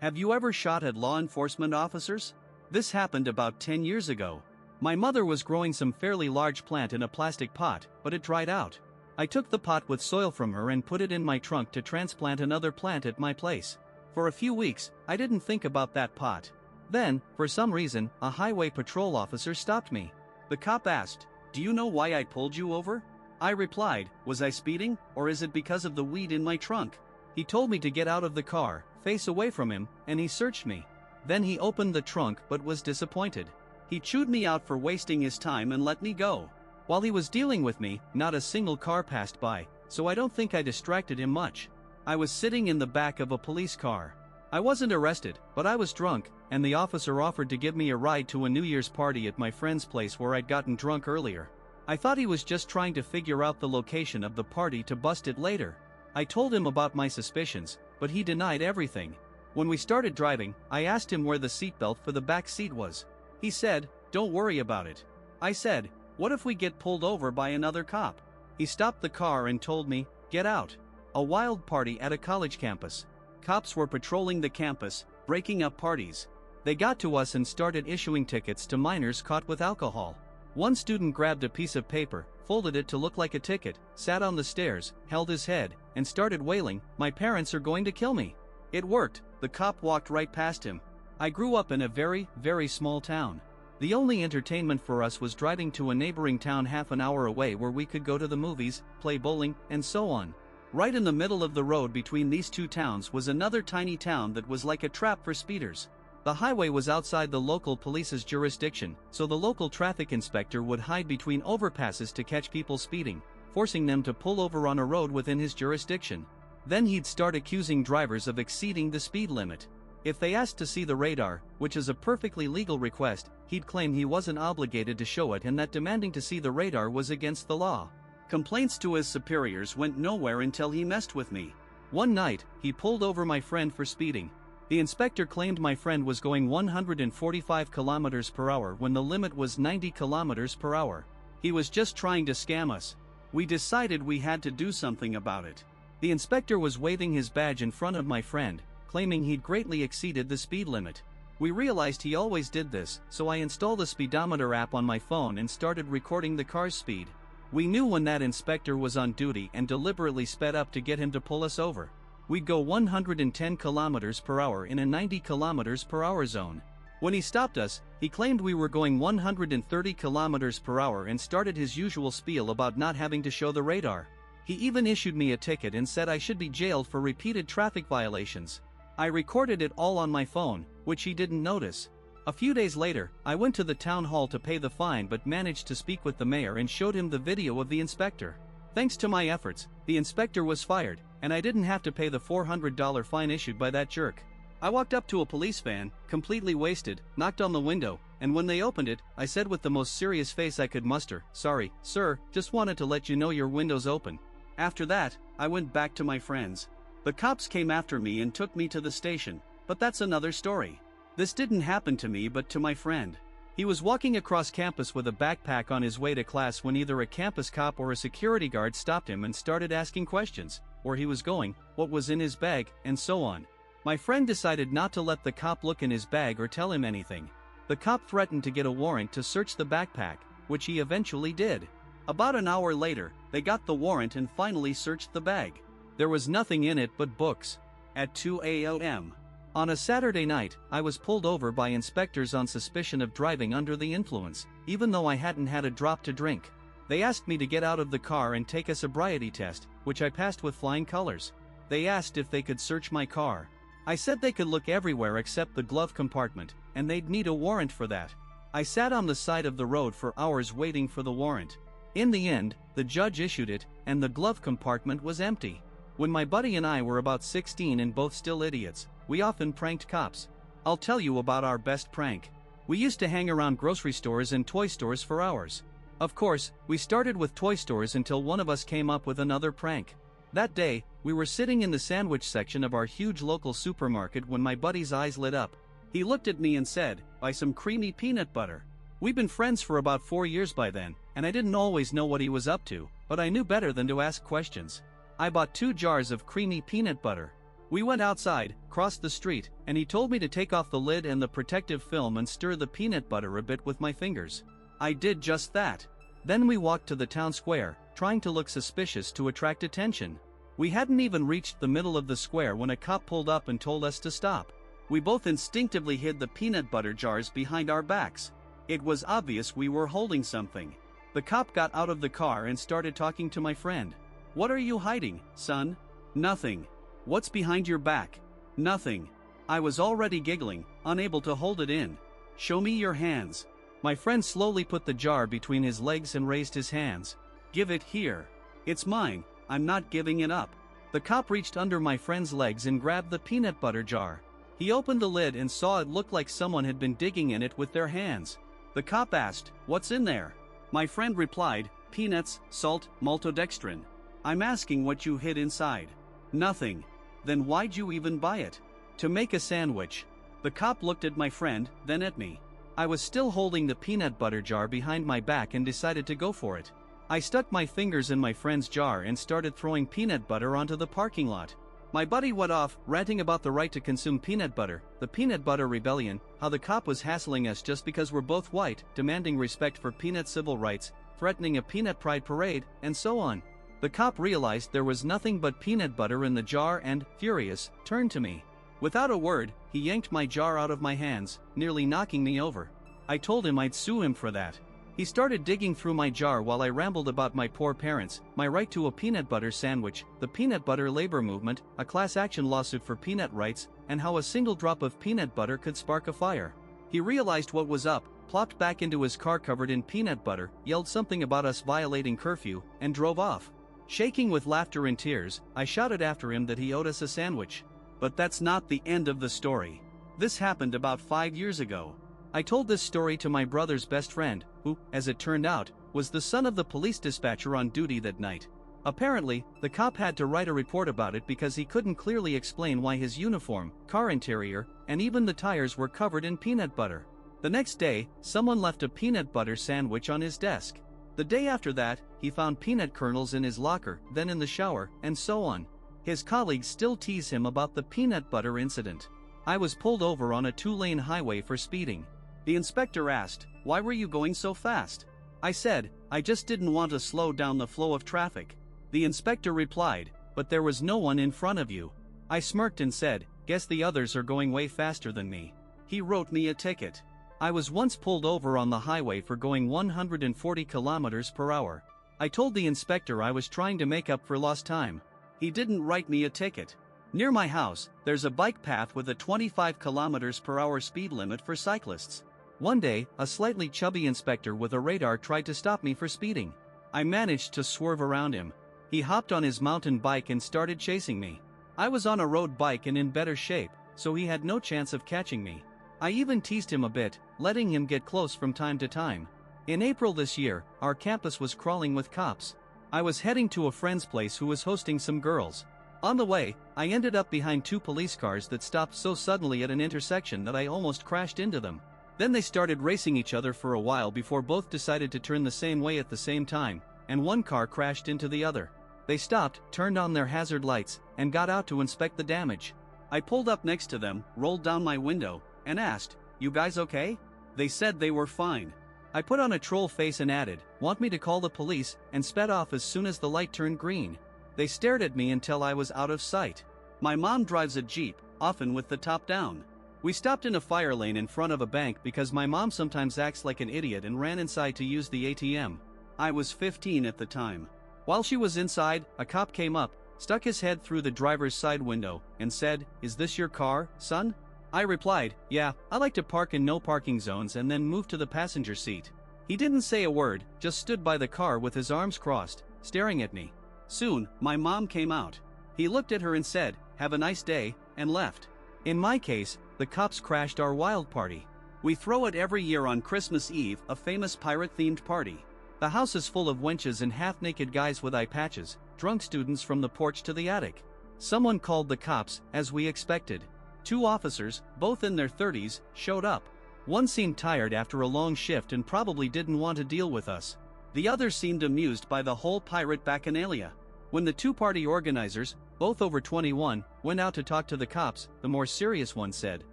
Have you ever shot at law enforcement officers? This happened about 10 years ago. My mother was growing some fairly large plant in a plastic pot, but it dried out. I took the pot with soil from her and put it in my trunk to transplant another plant at my place. For a few weeks, I didn't think about that pot. Then, for some reason, a highway patrol officer stopped me. The cop asked, "Do you know why I pulled you over?" I replied, "Was I speeding, or is it because of the weed in my trunk?" He told me to get out of the car, face away from him, and he searched me. Then he opened the trunk but was disappointed. He chewed me out for wasting his time and let me go. While he was dealing with me, not a single car passed by, so I don't think I distracted him much. I was sitting in the back of a police car. I wasn't arrested, but I was drunk, and the officer offered to give me a ride to a New Year's party at my friend's place where I'd gotten drunk earlier. I thought he was just trying to figure out the location of the party to bust it later. I told him about my suspicions, but he denied everything. When we started driving, I asked him where the seatbelt for the back seat was. He said, "Don't worry about it." I said, "What if we get pulled over by another cop?" He stopped the car and told me, "Get out." A wild party at a college campus. Cops were patrolling the campus, breaking up parties. They got to us and started issuing tickets to minors caught with alcohol. One student grabbed a piece of paper, folded it to look like a ticket, sat on the stairs, held his head, and started wailing, "My parents are going to kill me." It worked. The cop walked right past him. I grew up in a very, very small town. The only entertainment for us was driving to a neighboring town half an hour away where we could go to the movies, play bowling, and so on. Right in the middle of the road between these two towns was another tiny town that was like a trap for speeders. The highway was outside the local police's jurisdiction, so the local traffic inspector would hide between overpasses to catch people speeding, forcing them to pull over on a road within his jurisdiction. Then he'd start accusing drivers of exceeding the speed limit. If they asked to see the radar, which is a perfectly legal request, he'd claim he wasn't obligated to show it and that demanding to see the radar was against the law. Complaints to his superiors went nowhere until he messed with me. One night, he pulled over my friend for speeding. The inspector claimed my friend was going 145 kilometers per hour when the limit was 90 kilometers per hour. He was just trying to scam us. We decided we had to do something about it. The inspector was waving his badge in front of my friend, claiming he'd greatly exceeded the speed limit. We realized he always did this, so I installed a speedometer app on my phone and started recording the car's speed. We knew when that inspector was on duty and deliberately sped up to get him to pull us over. We'd go 110 kilometers per hour in a 90 kilometers per hour zone. When he stopped us, he claimed we were going 130 kilometers per hour and started his usual spiel about not having to show the radar. He even issued me a ticket and said I should be jailed for repeated traffic violations. I recorded it all on my phone, which he didn't notice. A few days later, I went to the town hall to pay the fine but managed to speak with the mayor and showed him the video of the inspector. Thanks to my efforts, the inspector was fired, and I didn't have to pay the $400 fine issued by that jerk. I walked up to a police van, completely wasted, knocked on the window, and when they opened it, I said with the most serious face I could muster, "Sorry, sir, just wanted to let you know your window's open." After that, I went back to my friends. The cops came after me and took me to the station, but that's another story. This didn't happen to me but to my friend. He was walking across campus with a backpack on his way to class when either a campus cop or a security guard stopped him and started asking questions, where he was going, what was in his bag, and so on. My friend decided not to let the cop look in his bag or tell him anything. The cop threatened to get a warrant to search the backpack, which he eventually did. About an hour later, they got the warrant and finally searched the bag. There was nothing in it but books. At 2 a.m. on a Saturday night, I was pulled over by inspectors on suspicion of driving under the influence, even though I hadn't had a drop to drink. They asked me to get out of the car and take a sobriety test, which I passed with flying colors. They asked if they could search my car. I said they could look everywhere except the glove compartment, and they'd need a warrant for that. I sat on the side of the road for hours waiting for the warrant. In the end, the judge issued it, and the glove compartment was empty. When my buddy and I were about 16 and both still idiots, we often pranked cops. I'll tell you about our best prank. We used to hang around grocery stores and toy stores for hours. Of course, we started with toy stores until one of us came up with another prank. That day, we were sitting in the sandwich section of our huge local supermarket when my buddy's eyes lit up. He looked at me and said, "Buy some creamy peanut butter." We'd been friends for about 4 years by then, and I didn't always know what he was up to, but I knew better than to ask questions. I bought 2 jars of creamy peanut butter. We went outside, crossed the street, and he told me to take off the lid and the protective film and stir the peanut butter a bit with my fingers. I did just that. Then we walked to the town square, trying to look suspicious to attract attention. We hadn't even reached the middle of the square when a cop pulled up and told us to stop. We both instinctively hid the peanut butter jars behind our backs. It was obvious we were holding something. The cop got out of the car and started talking to my friend. "What are you hiding, son?" "Nothing." "What's behind your back?" "Nothing." I was already giggling, unable to hold it in. "Show me your hands." My friend slowly put the jar between his legs and raised his hands. "Give it here." "It's mine, I'm not giving it up." The cop reached under my friend's legs and grabbed the peanut butter jar. He opened the lid and saw it looked like someone had been digging in it with their hands. The cop asked, "What's in there?" My friend replied, "Peanuts, salt, maltodextrin." "I'm asking what you hid inside." "Nothing." "Then why'd you even buy it?" "To make a sandwich." The cop looked at my friend, then at me. I was still holding the peanut butter jar behind my back and decided to go for it. I stuck my fingers in my friend's jar and started throwing peanut butter onto the parking lot. My buddy went off, ranting about the right to consume peanut butter, the peanut butter rebellion, how the cop was hassling us just because we're both white, demanding respect for peanut civil rights, threatening a peanut pride parade, and so on. The cop realized there was nothing but peanut butter in the jar and, furious, turned to me. Without a word, he yanked my jar out of my hands, nearly knocking me over. I told him I'd sue him for that. He started digging through my jar while I rambled about my poor parents, my right to a peanut butter sandwich, the peanut butter labor movement, a class action lawsuit for peanut rights, and how a single drop of peanut butter could spark a fire. He realized what was up, plopped back into his car covered in peanut butter, yelled something about us violating curfew, and drove off. Shaking with laughter and tears, I shouted after him that he owed us a sandwich. But that's not the end of the story. This happened about 5 years ago. I told this story to my brother's best friend, who, as it turned out, was the son of the police dispatcher on duty that night. Apparently, the cop had to write a report about it because he couldn't clearly explain why his uniform, car interior, and even the tires were covered in peanut butter. The next day, someone left a peanut butter sandwich on his desk. The day after that, he found peanut kernels in his locker, then in the shower, and so on. His colleagues still tease him about the peanut butter incident. I was pulled over on a 2-lane highway for speeding. The inspector asked, "Why were you going so fast?" I said, "I just didn't want to slow down the flow of traffic." The inspector replied, "But there was no one in front of you." I smirked and said, "Guess the others are going way faster than me." He wrote me a ticket. I was once pulled over on the highway for going 140 kilometers per hour. I told the inspector I was trying to make up for lost time. He didn't write me a ticket. Near my house, there's a bike path with a 25 kilometers per hour speed limit for cyclists. One day, a slightly chubby inspector with a radar tried to stop me for speeding. I managed to swerve around him. He hopped on his mountain bike and started chasing me. I was on a road bike and in better shape, so he had no chance of catching me. I even teased him a bit, letting him get close from time to time. In April this year, our campus was crawling with cops. I was heading to a friend's place who was hosting some girls. On the way, I ended up behind 2 police cars that stopped so suddenly at an intersection that I almost crashed into them. Then they started racing each other for a while before both decided to turn the same way at the same time, and one car crashed into the other. They stopped, turned on their hazard lights, and got out to inspect the damage. I pulled up next to them, rolled down my window, and asked, "You guys okay?" They said they were fine. I put on a troll face and added, "Want me to call the police," and sped off as soon as the light turned green. They stared at me until I was out of sight. My mom drives a Jeep, often with the top down. We stopped in a fire lane in front of a bank because my mom sometimes acts like an idiot and ran inside to use the ATM. I was 15 at the time. While she was inside, a cop came up, stuck his head through the driver's side window, and said, "Is this your car, son?" I replied, "Yeah, I like to park in no parking zones and then move to the passenger seat." He didn't say a word, just stood by the car with his arms crossed, staring at me. Soon, my mom came out. He looked at her and said, "Have a nice day," and left. In my case, the cops crashed our wild party. We throw it every year on Christmas Eve, a famous pirate-themed party. The house is full of wenches and half-naked guys with eye patches, drunk students from the porch to the attic. Someone called the cops, as we expected. 2 officers, both in their 30s, showed up. One seemed tired after a long shift and probably didn't want to deal with us. The other seemed amused by the whole pirate bacchanalia. When the 2 party organizers, both over 21, went out to talk to the cops. The more serious one said,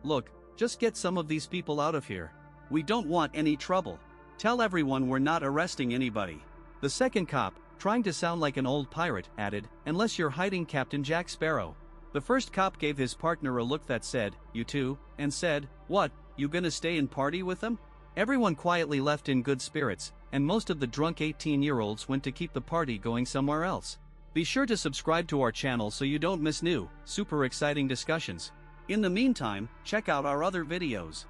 "Look, just get some of these people out of here. We don't want any trouble. Tell everyone we're not arresting anybody." The second cop, trying to sound like an old pirate, added, "Unless you're hiding Captain Jack Sparrow." The first cop gave his partner a look that said, "You too?" and said, "What, you gonna stay and party with them?" Everyone quietly left in good spirits, and most of the drunk 18-year-olds went to keep the party going somewhere else. Be sure to subscribe to our channel so you don't miss new, super exciting discussions. In the meantime, check out our other videos.